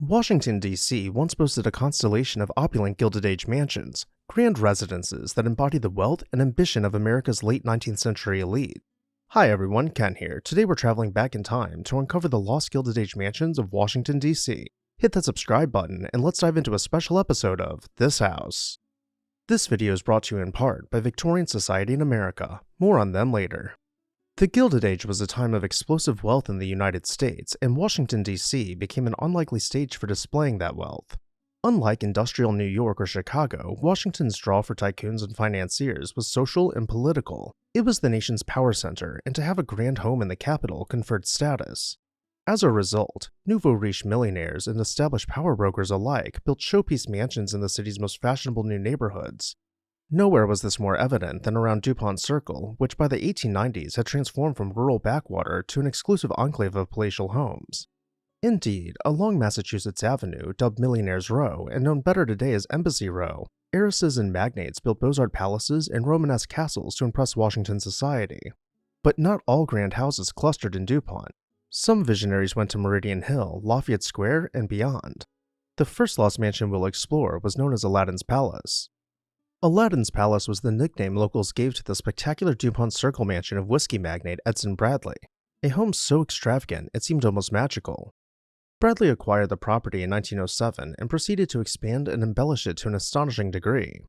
Washington, D.C. once boasted a constellation of opulent Gilded Age mansions, grand residences that embody the wealth and ambition of America's late 19th century elite. Hi everyone, Ken here. Today we're traveling back in time to uncover the lost Gilded Age mansions of Washington, D.C. Hit that subscribe button and let's dive into a special episode of This House. This video is brought to you in part by Victorian Society in America. More on them later. The Gilded Age was a time of explosive wealth in the United States, and Washington, D.C. became an unlikely stage for displaying that wealth. Unlike industrial New York or Chicago, Washington's draw for tycoons and financiers was social and political. It was the nation's power center, and to have a grand home in the capital conferred status. As a result, nouveau riche millionaires and established power brokers alike built showpiece mansions in the city's most fashionable new neighborhoods. Nowhere was this more evident than around Dupont Circle, which by the 1890s had transformed from rural backwater to an exclusive enclave of palatial homes. Indeed, along Massachusetts Avenue, dubbed Millionaires' Row and known better today as Embassy Row, heiresses and magnates built Beaux-Arts palaces and Romanesque castles to impress Washington society. But not all grand houses clustered in Dupont. Some visionaries went to Meridian Hill, Lafayette Square, and beyond. The first lost mansion we'll explore was known as Aladdin's Palace. Aladdin's Palace was the nickname locals gave to the spectacular Dupont Circle mansion of whiskey magnate Edson Bradley, a home so extravagant it seemed almost magical. Bradley acquired the property in 1907 and proceeded to expand and embellish it to an astonishing degree.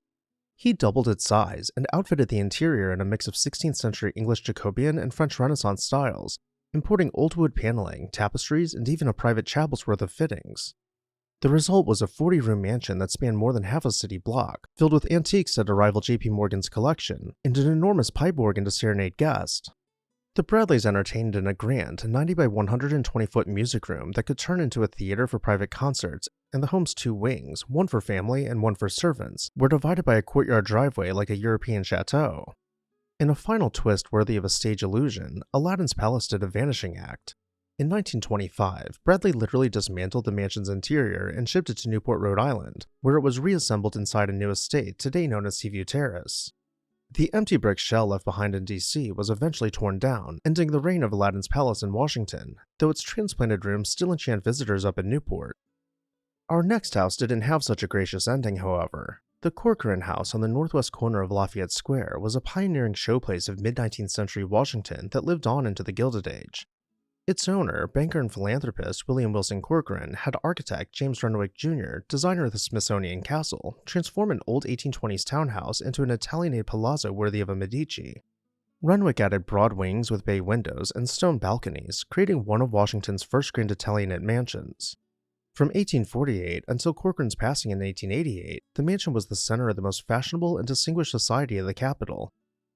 He doubled its size and outfitted the interior in a mix of 16th century English Jacobean and French Renaissance styles, importing old wood paneling, tapestries, and even a private chapel's worth of fittings. The result was a 40-room mansion that spanned more than half a city block, filled with antiques that rival J.P. Morgan's collection, and an enormous pipe organ to serenade guests. The Bradleys entertained in a grand 90 by 120-foot music room that could turn into a theater for private concerts, and the home's two wings, one for family and one for servants, were divided by a courtyard driveway like a European chateau. In a final twist worthy of a stage illusion, Aladdin's Palace did a vanishing act. In 1925, Bradley literally dismantled the mansion's interior and shipped it to Newport, Rhode Island, where it was reassembled inside a new estate today known as Seaview Terrace. The empty brick shell left behind in DC was eventually torn down, ending the reign of Aladdin's Palace in Washington, though its transplanted rooms still enchant visitors up in Newport. Our next house didn't have such a gracious ending, however. The Corcoran house on the northwest corner of Lafayette Square was a pioneering showplace of mid-19th century Washington that lived on into the Gilded Age. Its owner, banker and philanthropist William Wilson Corcoran, had architect James Renwick Jr., designer of the Smithsonian Castle, transform an old 1820s townhouse into an Italianate palazzo worthy of a Medici. Renwick added broad wings with bay windows and stone balconies, creating one of Washington's first grand Italianate mansions. From 1848 until Corcoran's passing in 1888, the mansion was the center of the most fashionable and distinguished society of the capital,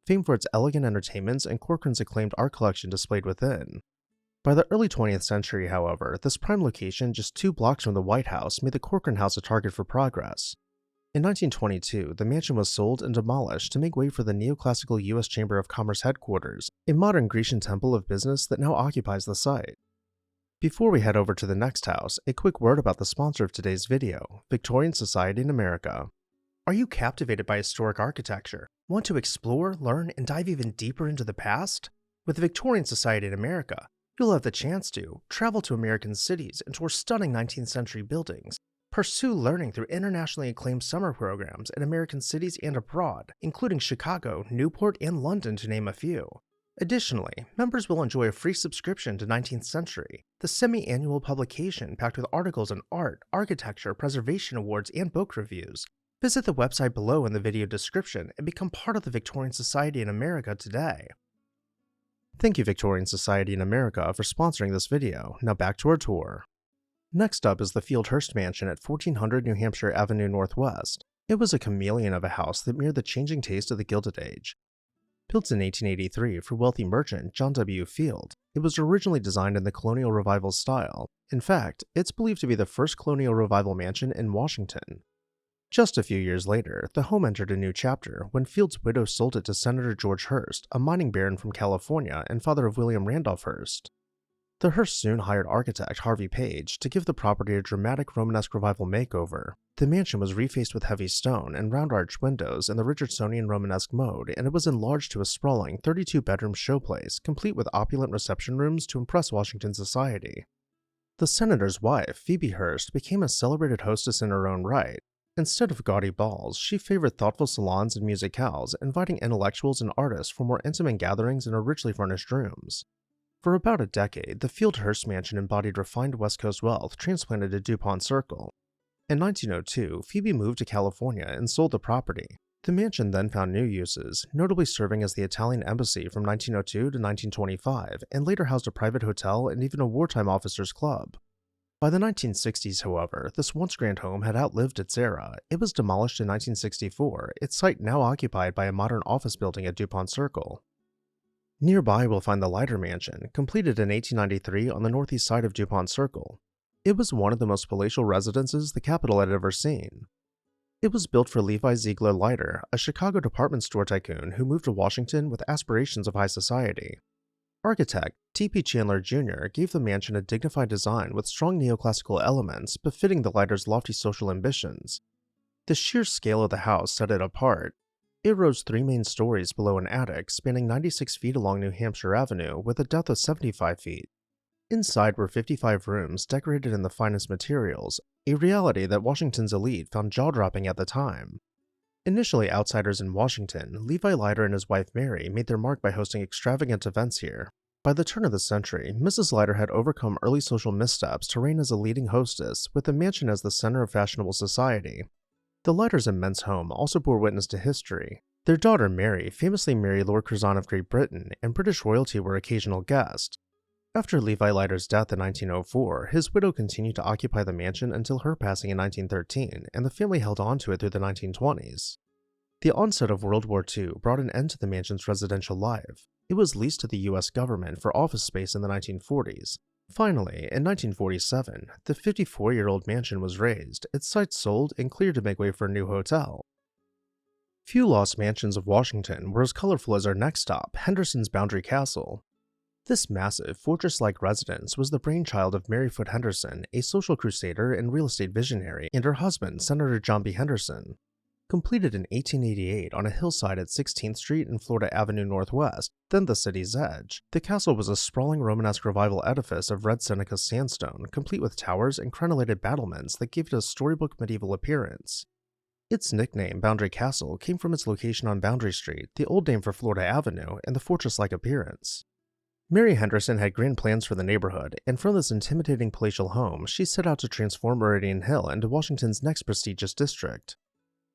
famed for its elegant entertainments and Corcoran's acclaimed art collection displayed within. By the early 20th century, however, this prime location just 2 blocks from the White House made the Corcoran house a target for progress. In 1922, the mansion was sold and demolished to make way for the neoclassical U.S. Chamber of Commerce headquarters, a modern Grecian temple of business that now occupies the site. Before we head over to the next house, a quick word about the sponsor of today's video, Victorian Society in America. Are you captivated by historic architecture? Want to explore, learn, and dive even deeper into the past? With the Victorian Society in America, you'll have the chance to travel to American cities and tour stunning 19th century buildings, pursue learning through internationally acclaimed summer programs in American cities and abroad, including Chicago, Newport, and London to name a few. Additionally, members will enjoy a free subscription to 19th Century, the semi-annual publication packed with articles on art, architecture, preservation awards, and book reviews. Visit the website below in the video description and become part of the Victorian Society in America today. Thank you, Victorian Society in America, for sponsoring this video. Now back to our tour. Next up is the Field-Hearst mansion at 1400 New Hampshire Avenue Northwest. It was a chameleon of a house that mirrored the changing taste of the Gilded Age. Built in 1883 for wealthy merchant John W. Field, it was originally designed in the Colonial Revival style. In fact, it's believed to be the first Colonial Revival mansion in Washington. Just a few years later, the home entered a new chapter when Field's widow sold it to Senator George Hearst, a mining baron from California and father of William Randolph Hearst. The Hearst soon hired architect Harvey Page to give the property a dramatic Romanesque Revival makeover. The mansion was refaced with heavy stone and round arched windows in the Richardsonian Romanesque mode, and it was enlarged to a sprawling 32-bedroom showplace, complete with opulent reception rooms to impress Washington society. The senator's wife, Field-Hearst, became a celebrated hostess in her own right. Instead of gaudy balls, she favored thoughtful salons and musicales, inviting intellectuals and artists for more intimate gatherings in her richly furnished rooms. For about a decade, the Field-Hearst mansion embodied refined West Coast wealth transplanted to Dupont Circle. In 1902, Phoebe moved to California and sold the property. The mansion then found new uses, notably serving as the Italian embassy from 1902 to 1925, and later housed a private hotel and even a wartime officers' club. By the 1960s, however, this once grand home had outlived its era. It was demolished in 1964, its site now occupied by a modern office building at Dupont Circle. Nearby we'll find the Leiter Mansion, completed in 1893 on the northeast side of Dupont Circle. It was one of the most palatial residences the capital had ever seen. It was built for Levi Ziegler Leiter, a Chicago department store tycoon who moved to Washington with aspirations of high society. Architect T.P. Chandler Jr. gave the mansion a dignified design with strong neoclassical elements befitting the Leiter's lofty social ambitions. The sheer scale of the house set it apart. It rose 3 main stories below an attic spanning 96 feet along New Hampshire Avenue with a depth of 75 feet. Inside were 55 rooms decorated in the finest materials, a reality that Washington's elite found jaw-dropping at the time. Initially outsiders in Washington, Levi Leiter and his wife Mary made their mark by hosting extravagant events here. By the turn of the century, Mrs. Leiter had overcome early social missteps to reign as a leading hostess, with the mansion as the center of fashionable society. The Leiters' immense home also bore witness to history. Their daughter Mary famously married Lord Curzon of Great Britain, and British royalty were occasional guests. After Levi Leiter's death in 1904, his widow continued to occupy the mansion until her passing in 1913, and the family held on to it through the 1920s. The onset of World War II brought an end to the mansion's residential life. It was leased to the U.S. government for office space in the 1940s. Finally, in 1947, the 54-year-old mansion was razed, its site sold, and cleared to make way for a new hotel. Few lost mansions of Washington were as colorful as our next stop, Henderson's Boundary Castle. This massive, fortress-like residence was the brainchild of Mary Foote Henderson, a social crusader and real estate visionary, and her husband, Senator John B. Henderson. Completed in 1888 on a hillside at 16th Street and Florida Avenue Northwest, then the city's edge, the castle was a sprawling Romanesque revival edifice of red Seneca sandstone, complete with towers and crenellated battlements that gave it a storybook medieval appearance. Its nickname, Boundary Castle, came from its location on Boundary Street, the old name for Florida Avenue, and the fortress-like appearance. Mary Henderson had grand plans for the neighborhood, and from this intimidating palatial home, she set out to transform Meridian Hill into Washington's next prestigious district.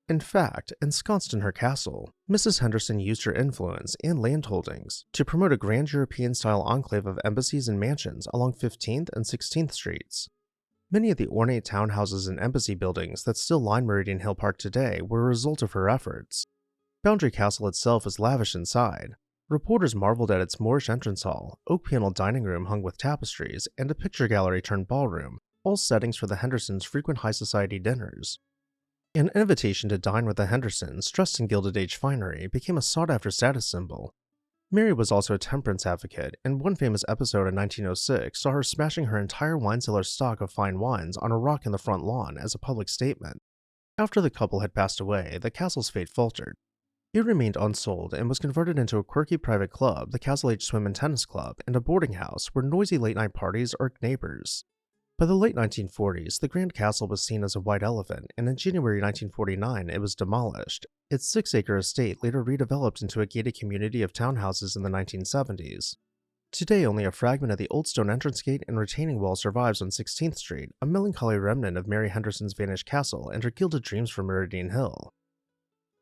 In fact, ensconced in her castle, Mrs. Henderson used her influence and land holdings to promote a grand European-style enclave of embassies and mansions along 15th and 16th Streets. Many of the ornate townhouses and embassy buildings that still line Meridian Hill Park today were a result of her efforts. Boundary Castle itself was lavish inside. Reporters marveled at its Moorish entrance hall, oak-paneled dining room hung with tapestries, and a picture gallery turned ballroom, all settings for the Hendersons' frequent high society dinners. An invitation to dine with the Hendersons, dressed in Gilded Age finery, became a sought-after status symbol. Mary was also a temperance advocate, and one famous episode in 1906 saw her smashing her entire wine cellar's stock of fine wines on a rock in the front lawn as a public statement. After the couple had passed away, the castle's fate faltered. It remained unsold and was converted into a quirky private club, the Castle Age Swim and Tennis Club, and a boarding house where noisy late-night parties irked neighbors. By the late 1940s, the Grand Castle was seen as a white elephant, and in January 1949 it was demolished. Its 6-acre estate later redeveloped into a gated community of townhouses in the 1970s. Today, only a fragment of the old stone entrance gate and retaining wall survives on 16th Street, a melancholy remnant of Mary Henderson's vanished castle and her gilded dreams for Meridian Hill.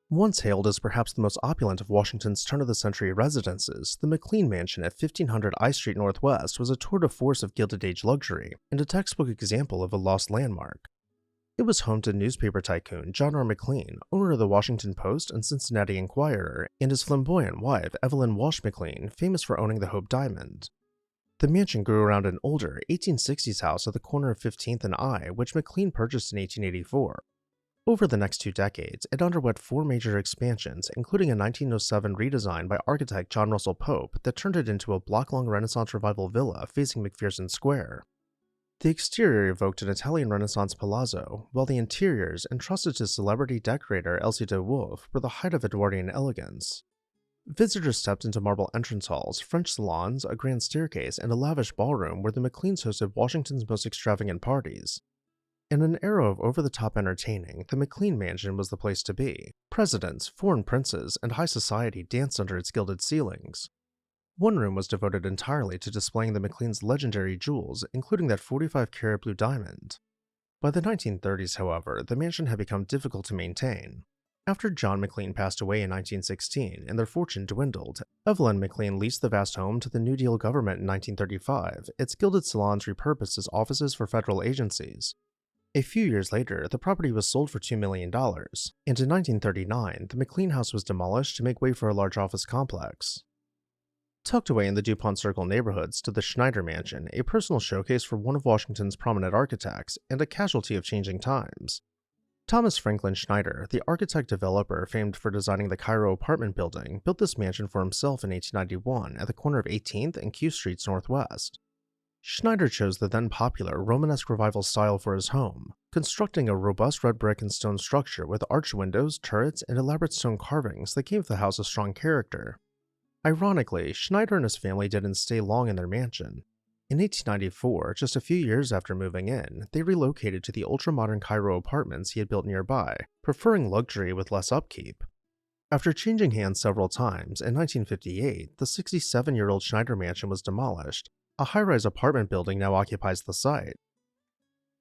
Once hailed as perhaps the most opulent of Washington's turn-of-the-century residences, the McLean Mansion at 1500 I Street Northwest was a tour de force of Gilded Age luxury and a textbook example of a lost landmark. It was home to newspaper tycoon John R. McLean, owner of the Washington Post and Cincinnati Enquirer, and his flamboyant wife, Evelyn Walsh McLean, famous for owning the Hope Diamond. The mansion grew around an older 1860s house at the corner of 15th and I, which McLean purchased in 1884. Over the next 2 decades, it underwent 4 major expansions, including a 1907 redesign by architect John Russell Pope that turned it into a block-long Renaissance Revival villa facing McPherson Square. The exterior evoked an Italian Renaissance palazzo, while the interiors, entrusted to celebrity decorator Elsie de Wolfe, were the height of Edwardian elegance. Visitors stepped into marble entrance halls, French salons, a grand staircase, and a lavish ballroom where the McLeans hosted Washington's most extravagant parties. In an era of over-the-top entertaining, the McLean mansion was the place to be. Presidents, foreign princes, and high society danced under its gilded ceilings. One room was devoted entirely to displaying the McLeans' legendary jewels, including that 45-carat blue diamond. By the 1930s, however, the mansion had become difficult to maintain. After John McLean passed away in 1916 and their fortune dwindled, Evelyn McLean leased the vast home to the New Deal government in 1935, its gilded salons repurposed as offices for federal agencies. A few years later, the property was sold for $2 million, and in 1939, the McLean house was demolished to make way for a large office complex. Tucked away in the Dupont Circle neighborhood stood the Schneider Mansion, a personal showcase for one of Washington's prominent architects and a casualty of changing times. Thomas Franklin Schneider, the architect-developer famed for designing the Cairo apartment building, built this mansion for himself in 1891 at the corner of 18th and Q Streets Northwest. Schneider chose the then-popular Romanesque Revival style for his home, constructing a robust red brick and stone structure with arched windows, turrets, and elaborate stone carvings that gave the house a strong character. Ironically, Schneider and his family didn't stay long in their mansion. In 1894, just a few years after moving in, they relocated to the ultra-modern Cairo apartments he had built nearby, preferring luxury with less upkeep. After changing hands several times, in 1958, the 67-year-old Schneider mansion was demolished. A high-rise apartment building now occupies the site.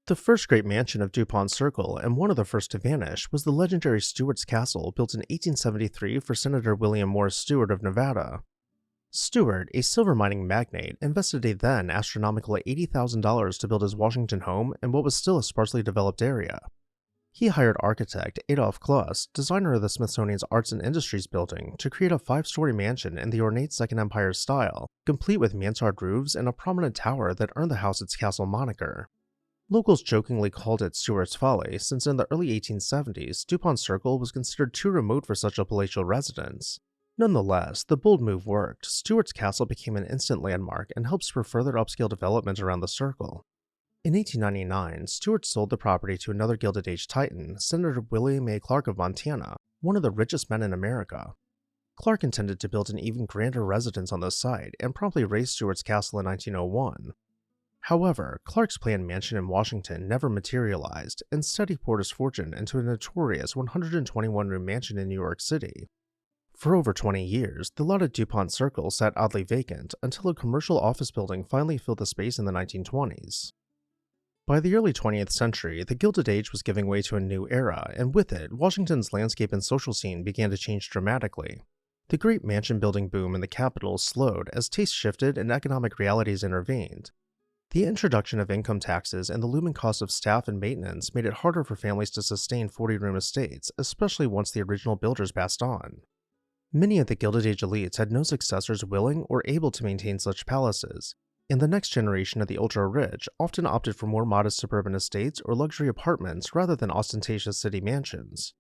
The first great mansion of Dupont Circle, and one of the first to vanish, was the legendary Steuart's Castle, built in 1873 for Senator William Morris Steuart of Nevada. Steuart, a silver mining magnate, invested a then astronomical $80,000 to build his Washington home in what was still a sparsely developed area. He hired architect Adolph Kluss, designer of the Smithsonian's Arts and Industries building, to create a 5-story mansion in the ornate Second Empire style, complete with mansard roofs and a prominent tower that earned the house its castle moniker. Locals jokingly called it Steuart's Folly, since in the early 1870s, Dupont Circle was considered too remote for such a palatial residence. Nonetheless, the bold move worked. Steuart's Castle became an instant landmark and helped spur further upscale development around the circle. In 1899, Steuart sold the property to another Gilded Age titan, Senator William A. Clark of Montana, one of the richest men in America. Clark intended to build an even grander residence on the site and promptly razed Steuart's Castle in 1901. However, Clark's planned mansion in Washington never materialized. Instead, he poured his fortune into a notorious 121-room mansion in New York City. For over 20 years, the lot at Dupont Circle sat oddly vacant until a commercial office building finally filled the space in the 1920s. By the early 20th century, the Gilded Age was giving way to a new era, and with it, Washington's landscape and social scene began to change dramatically. The great mansion-building boom in the capital slowed as tastes shifted and economic realities intervened. The introduction of income taxes and the looming cost of staff and maintenance made it harder for families to sustain 40-room estates, especially once the original builders passed on. Many of the Gilded Age elites had no successors willing or able to maintain such palaces, and the next generation of the ultra-rich often opted for more modest suburban estates or luxury apartments rather than ostentatious city mansions.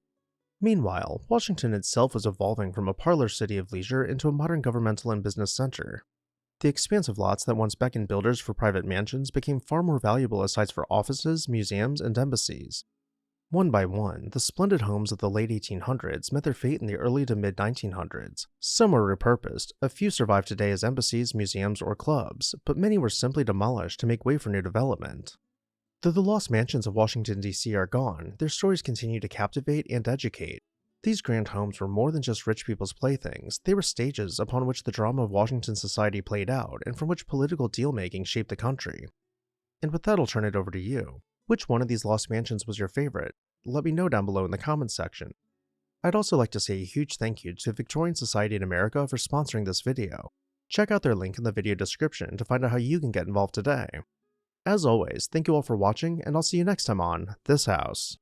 Meanwhile, Washington itself was evolving from a parlor city of leisure into a modern governmental and business center. The expansive lots that once beckoned builders for private mansions became far more valuable as sites for offices, museums, and embassies. One by one, the splendid homes of the late 1800s met their fate in the early to mid-1900s. Some were repurposed, a few survive today as embassies, museums, or clubs, but many were simply demolished to make way for new development. Though the lost mansions of Washington, D.C. are gone, their stories continue to captivate and educate. These grand homes were more than just rich people's playthings, they were stages upon which the drama of Washington society played out and from which political deal-making shaped the country. And with that, I'll turn it over to you. Which one of these lost mansions was your favorite? Let me know down below in the comments section. I'd also like to say a huge thank you to Victorian Society in America for sponsoring this video. Check out their link in the video description to find out how you can get involved today. As always, thank you all for watching, and I'll see you next time on This House.